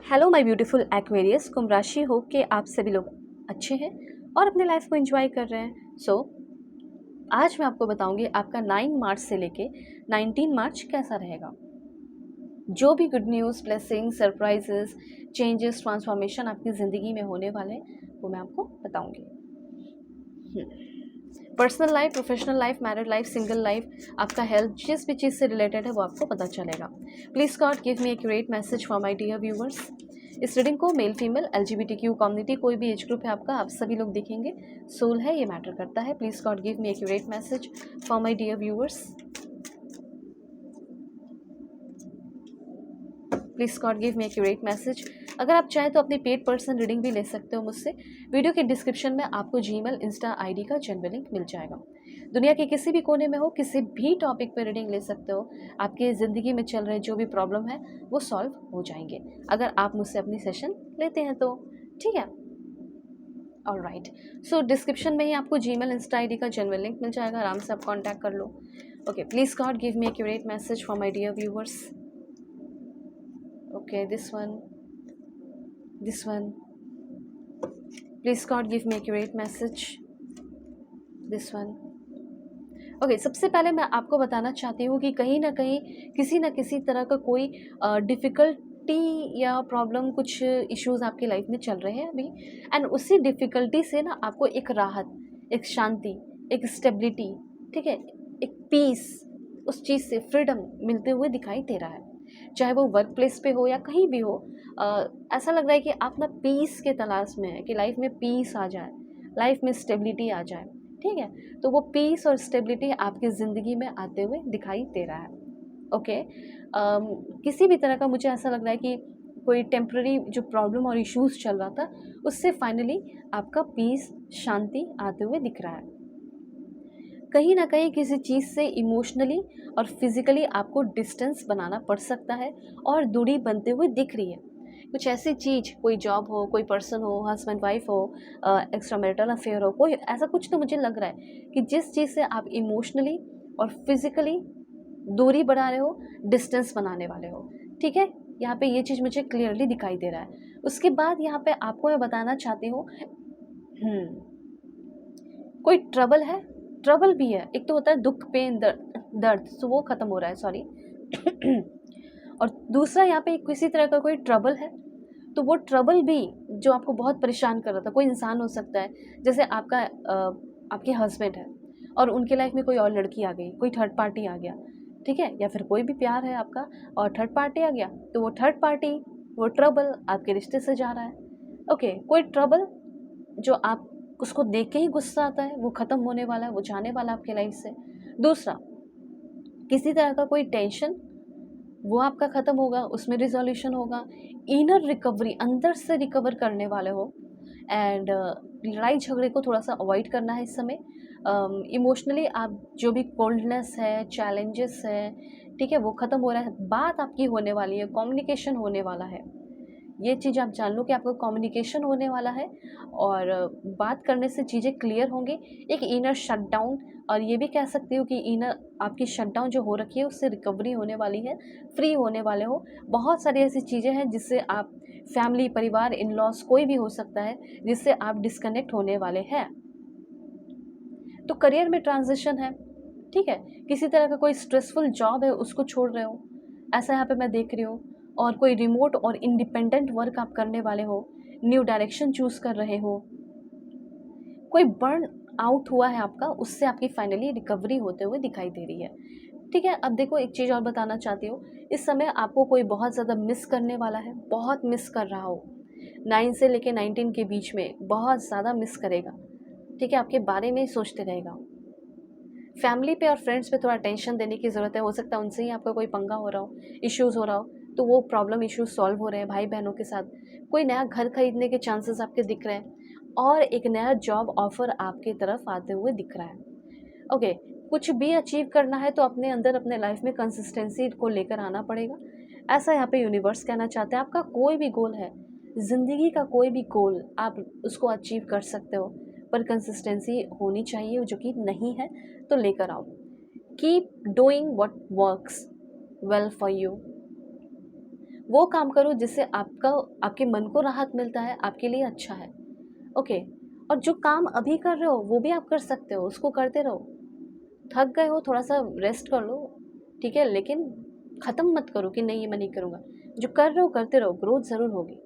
Hello my beautiful Aquarius, कुंभ राशि हो कि आप सभी लोग अच्छे हैं और अपने लाइफ को एंजॉय कर रहे हैं। आज मैं आपको बताऊंगी आपका 9 मार्च से लेके 19 मार्च कैसा रहेगा। जो भी good news, blessing, surprises, changes, transformation आपकी ज़िंदगी में होने वाले हैं वो मैं आपको बताऊंगी। Personal life, professional life, married life, single life, आपका हेल्थ, जिस भी चीज़ से रिलेटेड है वो आपको पता चलेगा। Please God give me accurate message for my dear viewers. इस रीडिंग को मेल फीमेल LGBTQ कम्युनिटी, कोई भी एज ग्रुप है आपका, आप सभी लोग देखेंगे। सोल है, ये मैटर करता है। Please God give me accurate message for my dear viewers. Please God give me accurate message. अगर आप चाहें तो अपनी पेड पर्सन रीडिंग भी ले सकते हो मुझसे। वीडियो के डिस्क्रिप्शन में आपको जीमेल, इंस्टा ID का जनरल लिंक मिल जाएगा। दुनिया के किसी भी कोने में हो, किसी भी टॉपिक पर रीडिंग ले सकते हो। आपकी ज़िंदगी में चल रहे जो भी प्रॉब्लम है वो सॉल्व हो जाएंगे अगर आप मुझसे अपनी सेशन लेते हैं तो। ठीक है, ऑलराइट। सो डिस्क्रिप्शन में ही आपको जीमेल, इंस्टा ID का जनरल लिंक मिल जाएगा, आराम से आप कॉन्टैक्ट कर लो। Okay, please God give me accurate message for my dear viewers. Okay, this one. Please God give me accurate message. This one. Okay, सबसे पहले मैं आपको बताना चाहती हूँ कि कहीं ना कहीं किसी न किसी तरह का कोई डिफ़िकल्टी या प्रॉब्लम, कुछ इश्यूज़ आपकी लाइफ में चल रहे हैं अभी, एंड उसी डिफ़िकल्टी से ना आपको एक राहत, एक शांति, एक स्टेबिलिटी, ठीक है, एक पीस, उस चीज़ से फ्रीडम मिलते हुए दिखाई दे रहा है। चाहे वो वर्क प्लेस पे हो या कहीं भी हो, ऐसा लग रहा है कि आप ना पीस के तलाश में है, कि लाइफ में पीस आ जाए, लाइफ में स्टेबिलिटी आ जाए। ठीक है, तो वो पीस और स्टेबिलिटी आपकी ज़िंदगी में आते हुए दिखाई दे रहा है। ओके, किसी भी तरह का मुझे ऐसा लग रहा है कि कोई टेम्प्ररी जो प्रॉब्लम और इश्यूज़ चल रहा था, उससे फाइनली आपका पीस, शांति आते हुए दिख रहा है। कहीं ना कहीं किसी चीज़ से इमोशनली और फिज़िकली आपको डिस्टेंस बनाना पड़ सकता है और दूरी बनते हुए दिख रही है। कुछ ऐसी चीज़, कोई जॉब हो, कोई पर्सन हो, हस्बैंड वाइफ हो, एक्स्ट्रा मैरिटल अफेयर हो, कोई ऐसा कुछ, तो मुझे लग रहा है कि जिस चीज़ से आप इमोशनली और फिज़िकली दूरी बढ़ा रहे हो, डिस्टेंस बनाने वाले हो। ठीक है, यहाँ पे ये चीज़ मुझे क्लियरली दिखाई दे रहा है। उसके बाद यहाँ पे आपको मैं बताना चाहती हूँ, कोई ट्रबल है, ट्रबल भी है। एक तो होता है दुख, पेन, दर्द, तो वो ख़त्म हो रहा है, सॉरी। और दूसरा यहाँ पे किसी तरह का कोई ट्रबल है, तो वो ट्रबल भी जो आपको बहुत परेशान कर रहा था, कोई इंसान हो सकता है, जैसे आपके हस्बैंड है और उनके लाइफ में कोई और लड़की आ गई, कोई थर्ड पार्टी आ गया, ठीक है, या फिर कोई भी प्यार है आपका और थर्ड पार्टी आ गया, तो वो थर्ड पार्टी, वो ट्रबल आपके रिश्ते से जा रहा है। ओके, कोई ट्रबल जो आप उसको देख के ही गुस्सा आता है, वो ख़त्म होने वाला है, वो जाने वाला है आपके लाइफ से। दूसरा, किसी तरह का कोई टेंशन, वो आपका ख़त्म होगा, उसमें रिजोल्यूशन होगा। इनर रिकवरी, अंदर से रिकवर करने वाले हो। एंड लड़ाई झगड़े को थोड़ा सा अवॉइड करना है इस समय। इमोशनली आप जो भी कोल्डनेस है, चैलेंजेस है, ठीक है, वो ख़त्म हो रहा है। बात आपकी होने वाली है, कम्युनिकेशन होने वाला है। ये चीज़ आप जान लो कि आपका कम्युनिकेशन होने वाला है और बात करने से चीज़ें क्लियर होंगी। एक इनर शटडाउन, और ये भी कह सकती हूँ कि इनर आपकी शटडाउन जो हो रखी है उससे रिकवरी होने वाली है, फ्री होने वाले हो। बहुत सारी ऐसी चीज़ें हैं जिससे आप, फैमिली, परिवार, इन लॉस, कोई भी हो सकता है जिससे आप डिस्कनेक्ट होने वाले हैं। तो करियर में ट्रांजिशन है, ठीक है, किसी तरह का कोई स्ट्रेसफुल जॉब है उसको छोड़ रहे हो, ऐसा यहाँ पे मैं देख रही हूँ। और कोई रिमोट और इंडिपेंडेंट वर्क आप करने वाले हो, न्यू डायरेक्शन चूज कर रहे हो। कोई बर्न आउट हुआ है आपका, उससे आपकी फाइनली रिकवरी होते हुए दिखाई दे रही है। ठीक है, अब देखो एक चीज़ और बताना चाहती हूँ। इस समय आपको कोई बहुत ज़्यादा मिस करने वाला है, बहुत मिस कर रहा हो। 9 से लेके 19 के बीच में बहुत ज़्यादा मिस करेगा। ठीक है, आपके बारे में ही सोचते रहेगा। फैमिली पे और फ्रेंड्स पे थोड़ा टेंशन देने की ज़रूरत है। हो सकता है उनसे ही आपका कोई पंगा हो रहा हो, इश्यूज़ हो रहा हो, तो वो प्रॉब्लम इश्यूज सॉल्व हो रहे हैं भाई बहनों के साथ। कोई नया घर खरीदने के चांसेस आपके दिख रहे हैं और एक नया जॉब ऑफर आपकी तरफ आते हुए दिख रहा है। ओके, कुछ भी अचीव करना है तो अपने अंदर, अपने लाइफ में कंसिस्टेंसी को लेकर आना पड़ेगा, ऐसा यहाँ पे यूनिवर्स कहना चाहते हैं। आपका कोई भी गोल है, ज़िंदगी का कोई भी गोल, आप उसको अचीव कर सकते हो, पर कंसिस्टेंसी होनी चाहिए, जो कि नहीं है तो लेकर आओ। Keep doing what works well for you. वो काम करो जिससे आपके मन को राहत मिलता है, आपके लिए अच्छा है। ओके। और जो काम अभी कर रहे हो वो भी आप कर सकते हो, उसको करते रहो। थक गए हो थोड़ा सा रेस्ट कर लो, ठीक है, लेकिन ख़त्म मत करो कि नहीं ये मैं नहीं करूँगा। जो कर रहे हो करते रहो, ग्रोथ ज़रूर होगी।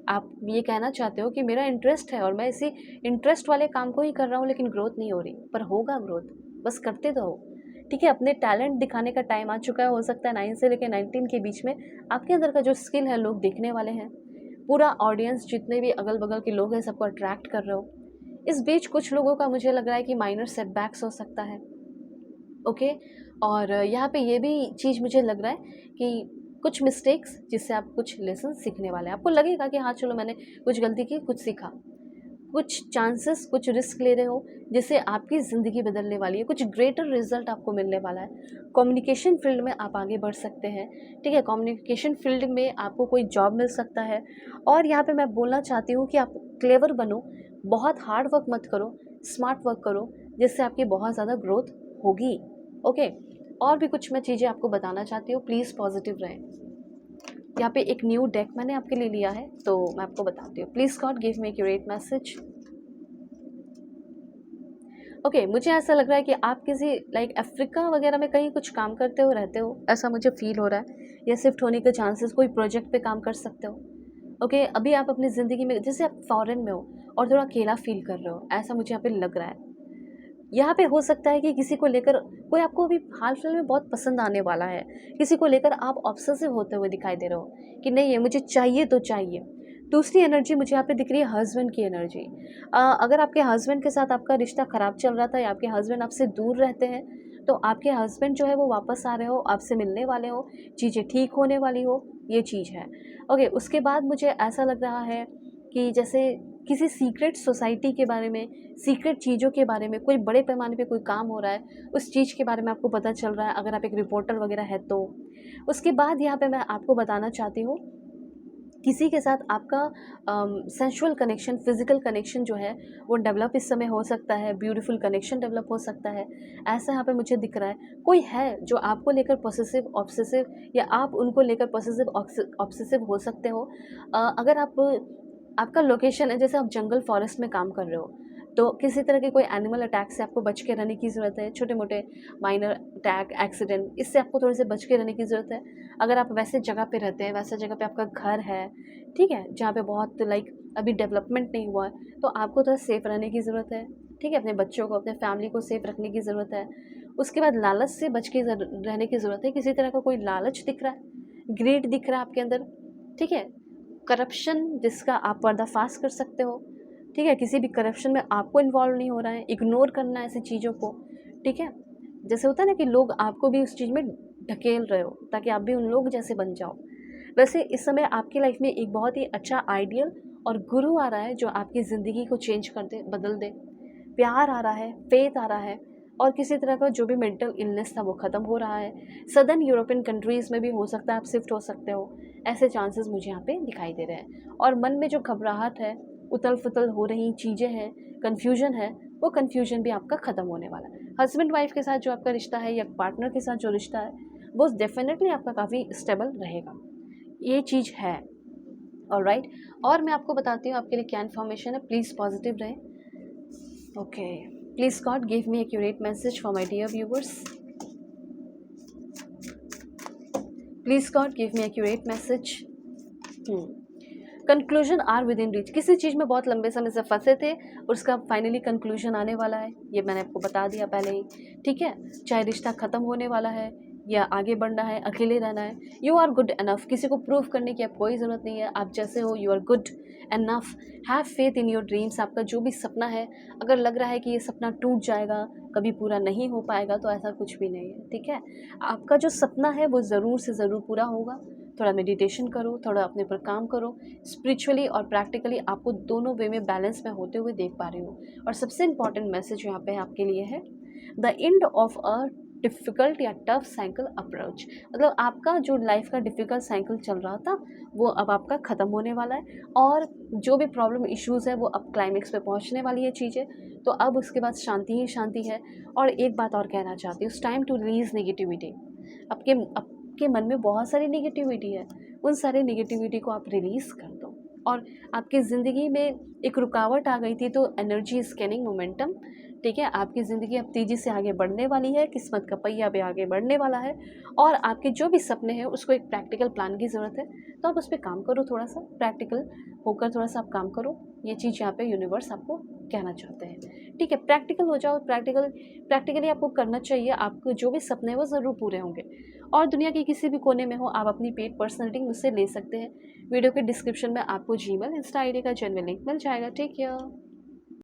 आप ये कहना चाहते हो कि मेरा इंटरेस्ट है और मैं इसी इंटरेस्ट वाले काम को ही कर रहा हूँ लेकिन ग्रोथ नहीं हो रही, पर होगा ग्रोथ, बस करते रहो। ठीक है, अपने टैलेंट दिखाने का टाइम आ चुका है। हो सकता है 9 से लेकर 19 के बीच में आपके अंदर का जो स्किल है लोग देखने वाले हैं। पूरा ऑडियंस जितने भी अगल बगल के लोग हैं सबको अट्रैक्ट कर रहे हो। इस बीच कुछ लोगों का मुझे लग रहा है कि माइनर सेटबैक्स हो सकता है। ओके। और यहाँ पे ये भी चीज़ मुझे लग रहा है कि कुछ मिस्टेक्स जिससे आप कुछ लेसन सीखने वाले हैं। आपको लगेगा कि हाँ चलो मैंने कुछ गलती की, कुछ सीखा। कुछ चांसेस, कुछ रिस्क ले रहे हो जिससे आपकी ज़िंदगी बदलने वाली है, कुछ ग्रेटर रिजल्ट आपको मिलने वाला है। कम्युनिकेशन फील्ड में आप आगे बढ़ सकते हैं। ठीक है, कम्युनिकेशन फील्ड में आपको कोई जॉब मिल सकता है। और यहाँ पे मैं बोलना चाहती हूँ कि आप क्लेवर बनो, बहुत हार्ड वर्क मत करो, स्मार्ट वर्क करो, जिससे आपकी बहुत ज़्यादा ग्रोथ होगी। ओके। और भी कुछ मैं चीज़ें आपको बताना चाहती हूँ, प्लीज़ पॉजिटिव रहें। यहाँ पे एक न्यू डेक मैंने आपके लिए लिया है तो मैं आपको बताती हूँ। Please God give me accurate message. Okay, मुझे ऐसा लग रहा है कि आप किसी लाइक अफ्रीका वगैरह में कहीं कुछ काम करते हो, रहते हो, ऐसा मुझे फील हो रहा है। या शिफ्ट होने के चांसेस, कोई प्रोजेक्ट पे काम कर सकते हो। ओके, अभी आप अपनी ज़िंदगी में जैसे आप फॉरेन में हो और थोड़ा अकेला फील कर रहे हो, ऐसा मुझे यहाँ पे लग रहा है। यहाँ पे हो सकता है कि किसी को लेकर कोई आपको अभी हाल फिलहाल में बहुत पसंद आने वाला है, किसी को लेकर आप ऑब्सेसिव होते हुए दिखाई दे रहे हो कि नहीं ये मुझे चाहिए तो चाहिए। दूसरी एनर्जी मुझे यहाँ पे दिख रही है हस्बैंड की एनर्जी। अगर आपके हस्बैंड के साथ आपका रिश्ता ख़राब चल रहा था या आपके हस्बैंड आपसे दूर रहते हैं तो आपके हस्बैंड जो है वो वापस आ रहे हो, आपसे मिलने वाले हो, चीज़ें ठीक होने वाली हो, ये चीज़ है। ओके, उसके बाद मुझे ऐसा लग रहा है कि जैसे किसी सीक्रेट सोसाइटी के बारे में, सीक्रेट चीज़ों के बारे में, कोई बड़े पैमाने पे कोई काम हो रहा है, उस चीज़ के बारे में आपको पता चल रहा है, अगर आप एक रिपोर्टर वगैरह है तो। उसके बाद यहाँ पे मैं आपको बताना चाहती हूँ, किसी के साथ आपका सेंसुअल कनेक्शन, फिज़िकल कनेक्शन जो है वो डेवलप इस समय हो सकता है, ब्यूटीफुल कनेक्शन डेवलप हो सकता है, ऐसा यहाँ पे मुझे दिख रहा है। कोई है जो आपको लेकर पॉसेसिव, ऑब्सेसिव, या आप उनको लेकर पॉसेसिव, ऑब्सेसिव हो सकते हो। अगर आपका लोकेशन है जैसे आप जंगल फॉरेस्ट में काम कर रहे हो तो किसी तरह के कोई एनिमल अटैक से आपको बच के रहने की ज़रूरत है। छोटे मोटे माइनर अटैक, एक्सीडेंट, इससे आपको थोड़े से बच के रहने की ज़रूरत है। अगर आप वैसे जगह पे रहते हैं, वैसे जगह पे आपका घर है, ठीक है, जहाँ पे बहुत लाइक अभी डेवलपमेंट नहीं हुआ है, तो आपको थोड़ा सेफ़ रहने की ज़रूरत है। ठीक है, अपने बच्चों को, अपने फैमिली को सेफ़ रखने की ज़रूरत है। उसके बाद लालच से बच के रहने की ज़रूरत है। किसी तरह का कोई लालच दिख रहा है, ग्रीड दिख रहा है आपके अंदर, ठीक है, करप्शन जिसका आप पर्दाफाश कर सकते हो। ठीक है, किसी भी करप्शन में आपको इन्वॉल्व नहीं हो रहा है, इग्नोर करना है ऐसी चीज़ों को। ठीक है, जैसे होता है ना कि लोग आपको भी उस चीज़ में ढकेल रहे हो ताकि आप भी उन लोग जैसे बन जाओ। वैसे इस समय आपकी लाइफ में एक बहुत ही अच्छा आइडियल और गुरु आ रहा है जो आपकी ज़िंदगी को चेंज कर दे, बदल दे। प्यार आ रहा है, फेथ आ रहा है, और किसी तरह का जो भी मेंटल इलनेस था वो ख़त्म हो रहा है। सदर्न यूरोपियन कंट्रीज़ में भी हो सकता है आप शिफ्ट हो सकते हो, ऐसे चांसेस मुझे यहाँ पे दिखाई दे रहे हैं। और मन में जो घबराहट है, उथल-पुथल हो रही चीज़ें हैं, कन्फ्यूजन है, वो कन्फ्यूजन भी आपका ख़त्म होने वाला है। हस्बैंड वाइफ के साथ जो आपका रिश्ता है या पार्टनर के साथ जो रिश्ता है, वो डेफ़िनेटली आपका काफ़ी स्टेबल रहेगा। ये चीज़ है। ऑलराइट, और मैं आपको बताती हूँ आपके लिए क्या इन्फॉर्मेशन है, प्लीज़ पॉजिटिव रहें। Okay, please God give me accurate message for my dear viewers. Please God give me accurate message. Conclusion are within reach. किसी चीज़ में बहुत लंबे समय से फंसे थे और उसका फाइनली कंक्लूजन आने वाला है, ये मैंने आपको बता दिया पहले ही। ठीक है, चाहे रिश्ता ख़त्म होने वाला है या आगे बढ़ना है, अकेले रहना है, यू आर गुड इनफ। किसी को प्रूव करने की अब कोई ज़रूरत नहीं है, आप जैसे हो you are good enough. Have faith in your dreams. आपका जो भी सपना है, अगर लग रहा है कि ये सपना टूट जाएगा, कभी पूरा नहीं हो पाएगा, तो ऐसा कुछ भी नहीं है। ठीक है, आपका जो सपना है वो ज़रूर से ज़रूर पूरा होगा। थोड़ा मेडिटेशन करो, थोड़ा अपने पर काम करो। स्पिरिचुअली और प्रैक्टिकली आपको दोनों वे में बैलेंस में होते हुए देख पा रही हूँ। और सबसे इम्पॉर्टेंट मैसेज यहाँ पे आपके लिए है, the end of a difficult या टफ साइकिल अप्रोच। मतलब आपका जो लाइफ का डिफ़िकल्ट साइकिल चल रहा था वो अब आपका ख़त्म होने वाला है, और जो भी प्रॉब्लम इश्यूज़ है वो अब क्लाइमेक्स पे पहुँचने वाली है चीज़ें। तो अब उसके बाद शांति ही शांति है। और एक बात और कहना चाहती हूँ, it's time to release negativity. आपके मन में बहुत सारी नेगेटिविटी है, उन सारे नेगेटिविटी को आप रिलीज़ कर दो। और आपकी ज़िंदगी में एक रुकावट आ गई थी, तो एनर्जी स्कैनिंग मोमेंटम, ठीक है, आपकी ज़िंदगी अब तेज़ी से आगे बढ़ने वाली है, किस्मत का पहिया भी आगे बढ़ने वाला है। और आपके जो भी सपने हैं उसको एक प्रैक्टिकल प्लान की ज़रूरत है, तो आप उस पर काम करो, थोड़ा सा प्रैक्टिकल होकर थोड़ा सा आप काम करो। ये चीज़ यहाँ पे यूनिवर्स आपको कहना चाहते हैं, ठीक है। प्रैक्टिकल हो जाओ, प्रैक्टिकली आपको करना चाहिए। आपको जो भी सपने हैं वो ज़रूर पूरे होंगे। और दुनिया के किसी भी कोने में हो, आप अपनी पेड पर्सनल रीडिंग मुझसे ले सकते हैं। वीडियो के डिस्क्रिप्शन में आपको जीमेल, इंस्टा आईडी का जेन्युइन लिंक मिल जाएगा। Take care.